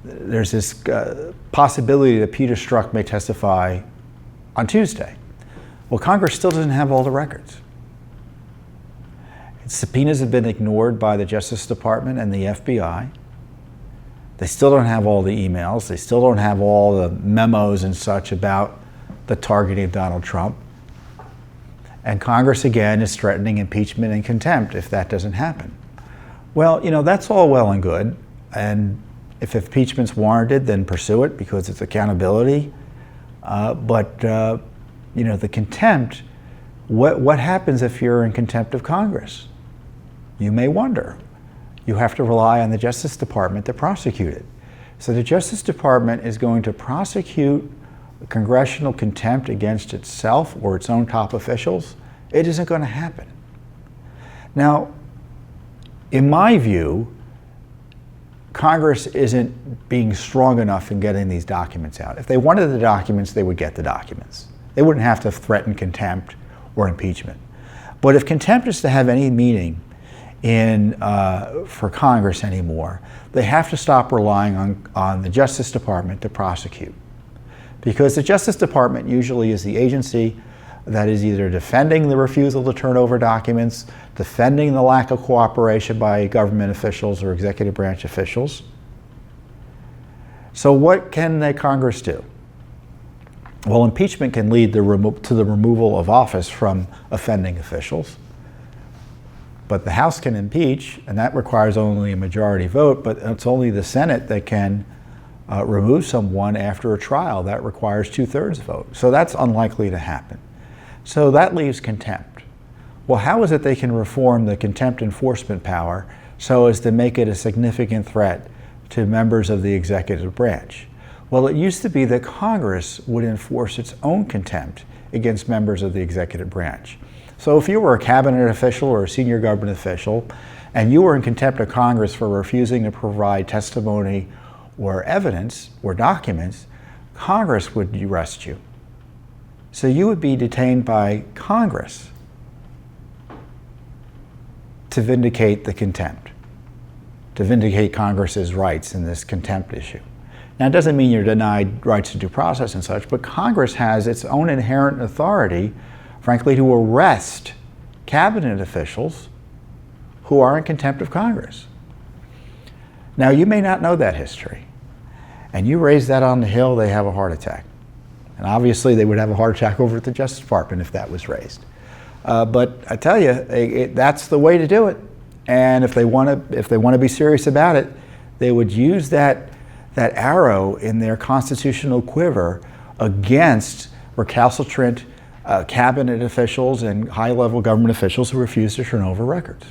there's this possibility that Peter Strzok may testify on Tuesday. Well, Congress still doesn't have all the records. Subpoenas have been ignored by the Justice Department and the FBI. They still don't have all the emails. They still don't have all the memos and such about the targeting of Donald Trump. And Congress, again, is threatening impeachment and contempt if that doesn't happen. Well, you know, that's all well and good. And if impeachment's warranted, then pursue it because it's accountability. You know, the contempt, what happens if you're in contempt of Congress? You may wonder. You have to rely on the Justice Department to prosecute it. So the Justice Department is going to prosecute congressional contempt against itself or its own top officials. It isn't going to happen. Now, in my view, Congress isn't being strong enough in getting these documents out. If they wanted the documents, they would get the documents. They wouldn't have to threaten contempt or impeachment. But if contempt is to have any meaning for Congress anymore, they have to stop relying on the Justice Department to prosecute. Because the Justice Department usually is the agency that is either defending the refusal to turn over documents, defending the lack of cooperation by government officials or executive branch officials. So what can the Congress do? Well, impeachment can lead to the removal of office from offending officials. But the House can impeach, and that requires only a majority vote, but it's only the Senate that can remove someone after a trial. That requires 2/3 vote. So that's unlikely to happen. So that leaves contempt. Well, how is it they can reform the contempt enforcement power so as to make it a significant threat to members of the executive branch? Well, it used to be that Congress would enforce its own contempt against members of the executive branch. So if you were a cabinet official or a senior government official and you were in contempt of Congress for refusing to provide testimony or evidence or documents, Congress would arrest you. So you would be detained by Congress to vindicate the contempt, to vindicate Congress's rights in this contempt issue. Now, it doesn't mean you're denied rights to due process and such, but Congress has its own inherent authority, frankly, to arrest cabinet officials who are in contempt of Congress. Now, you may not know that history, and you raise that on the Hill, they have a heart attack. And obviously, they would have a heart attack over at the Justice Department if that was raised. But I tell you, that's the way to do it. And if they want to be serious about it, they would use that arrow in their constitutional quiver against recalcitrant cabinet officials and high-level government officials who refuse to turn over records.